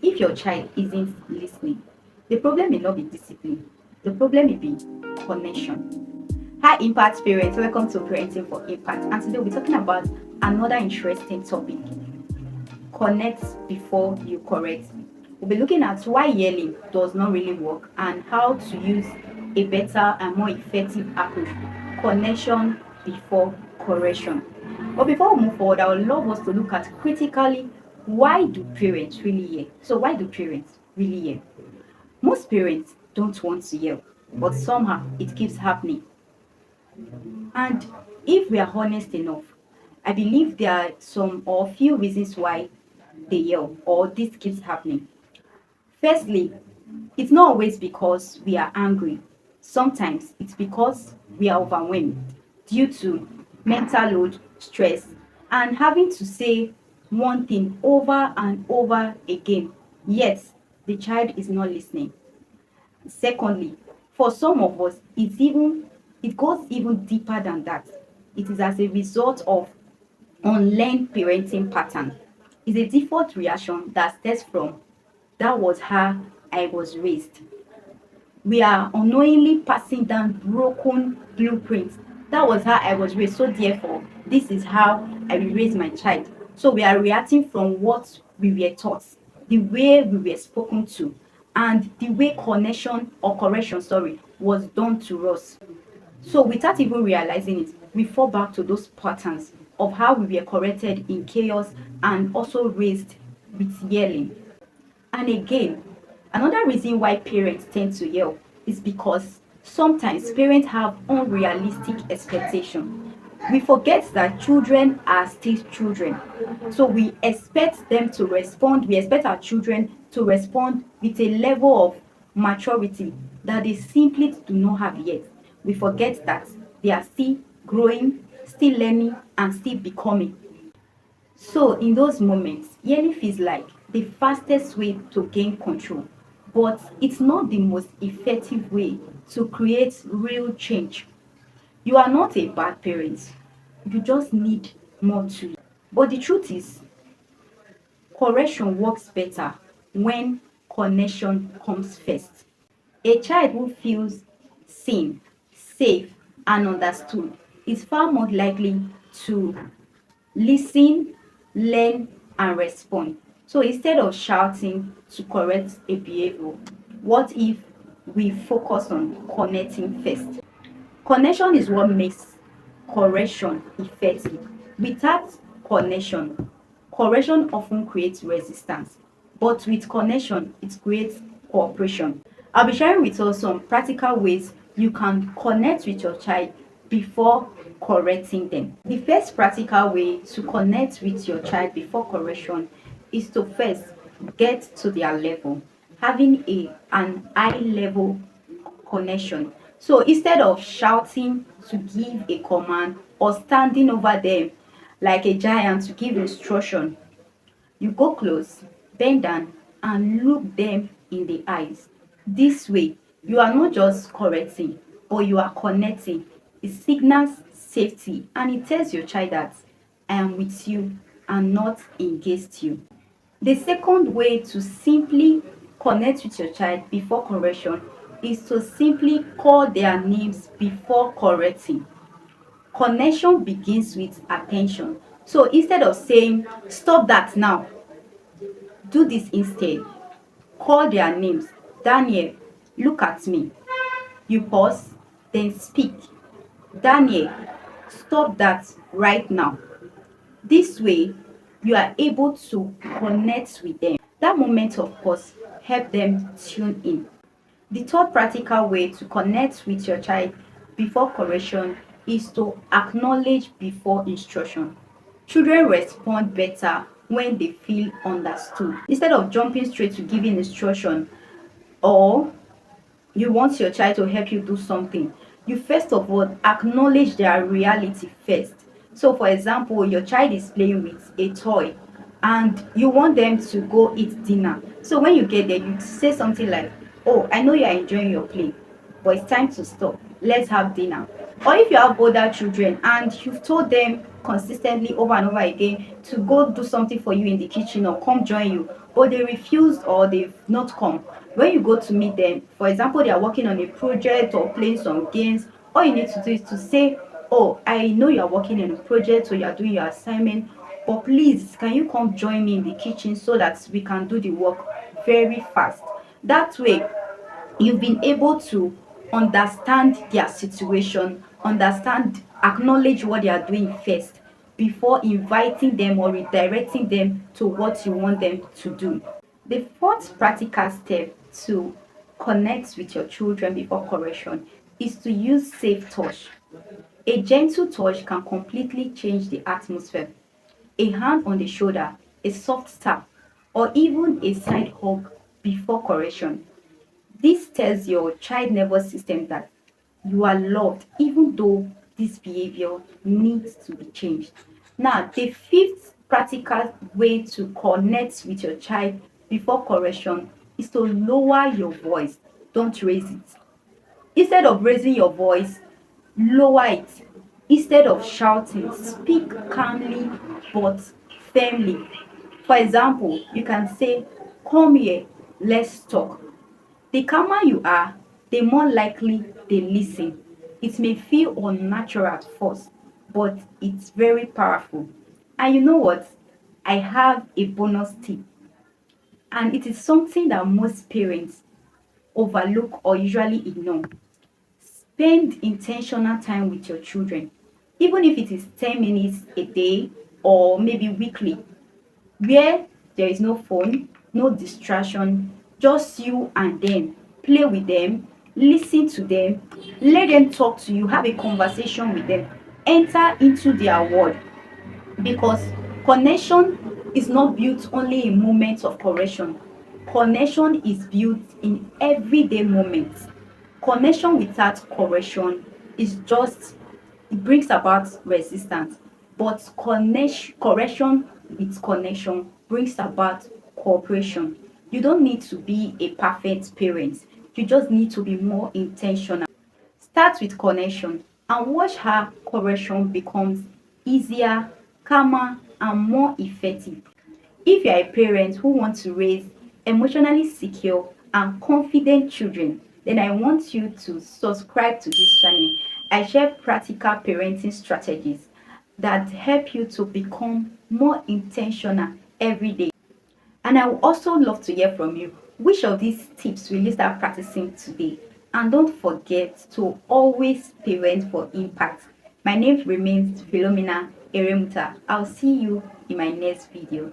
If your child isn't listening, the problem may not be discipline, the problem may be connection. Hi, Impact Parents, welcome to Parenting for Impact. And today we'll be talking about another interesting topic: connect before you correct. We'll be looking at why yelling does not really work and how to use a better and more effective approach: connection before correction. But before we move forward, I would love us to look at critically, why do parents really yell? So, why do parents really yell? Most parents don't want to yell, but somehow it keeps happening. And if we are honest enough, I believe there are some or few reasons why they yell or this keeps happening. Firstly, it's not always because we are angry. Sometimes it's because we are overwhelmed due to mental load, stress, and having to say one thing over and over again, yet the child is not listening. Secondly, for some of us, it goes even deeper than that. It is as a result of unlearned parenting pattern. It's a default reaction that stems from that was how I was raised. We are unknowingly passing down broken blueprints. That was how I was raised. So therefore, this is how I will raise my child. So we are reacting from what we were taught, the way we were spoken to, and the way connection or correction, sorry, was done to us. So without even realizing it, we fall back to those patterns of how we were corrected in chaos and also raised with yelling. And again, another reason why parents tend to yell is because sometimes parents have unrealistic expectation. We forget that children are still children. So we expect them to respond, we expect our children to respond with a level of maturity that they simply do not have yet. We forget that they are still growing, still learning, and still becoming. So in those moments, yelling feels like the fastest way to gain control, but it's not the most effective way to create real change. You are not a bad parent. You just need more tools. But the truth is, correction works better when connection comes first. A child who feels seen, safe, and understood is far more likely to listen, learn, and respond. So instead of shouting to correct a behavior, what if we focus on connecting first? Connection is what makes correction effective. Without connection, correction often creates resistance, but with connection, it creates cooperation. I'll be sharing with us some practical ways you can connect with your child before correcting them. The first practical way to connect with your child before correction is to first get to their level, having an eye level connection. So instead of shouting to give a command or standing over them like a giant to give instruction, you go close, bend down, and look them in the eyes. This way, you are not just correcting, but you are connecting. It signals safety and it tells your child that I am with you and not against you. The second way to simply connect with your child before correction is to simply call their names before correcting. Connection begins with attention. So instead of saying, stop that now, do this instead. Call their names. Daniel, look at me. You pause, then speak. Daniel, stop that right now. This way, you are able to connect with them. That moment of pause help them tune in. The third practical way to connect with your child before correction is to acknowledge before instruction. Children respond better when they feel understood. Instead of jumping straight to giving instruction, or you want your child to help you do something, you first of all acknowledge their reality first. So for example, your child is playing with a toy and you want them to go eat dinner. So when you get there, you say something like, oh, I know you are enjoying your play, but it's time to stop, let's have dinner. Or if you have older children and you've told them consistently over and over again to go do something for you in the kitchen or come join you, but they refused or they've not come. When you go to meet them, for example, they are working on a project or playing some games, all you need to do is to say, oh, I know you are working on a project or you are doing your assignment, but please, can you come join me in the kitchen so that we can do the work very fast? That way, you've been able to understand their situation, understand, acknowledge what they are doing first before inviting them or redirecting them to what you want them to do. The fourth practical step to connect with your children before correction is to use safe touch. A gentle touch can completely change the atmosphere. A hand on the shoulder, a soft tap, or even a side hug before correction. This tells your child nervous system that you are loved even though this behavior needs to be changed. Now, the fifth practical way to connect with your child before correction is to lower your voice. Don't raise it. Instead of raising your voice, lower it. Instead of shouting, speak calmly but firmly. For example, you can say, come here, let's talk. The calmer you are, the more likely they listen. It may feel unnatural at first, but it's very powerful. And you know what? I have a bonus tip, and it is something that most parents overlook or usually ignore. Spend intentional time with your children, even if it is 10 minutes a day or maybe weekly, where there is no phone, no distraction, just you and them. Play with them, listen to them, let them talk to you, have a conversation with them, enter into their world, because connection is not built only in moments of correction. Connection is built in everyday moments. Connection without correction is just, it brings about resistance, but correction with connection brings about cooperation. You don't need to be a perfect parent, you just need to be more intentional. Start with connection and watch how correction becomes easier, calmer, and more effective. If you are a parent who wants to raise emotionally secure and confident children, then I want you to subscribe to this channel. I share practical parenting strategies that help you to become more intentional every day. And I would also love to hear from you. Which of these tips will you start practicing today? And don't forget to always parent for impact. My name remains Philomena Eremuta. I'll see you in my next video.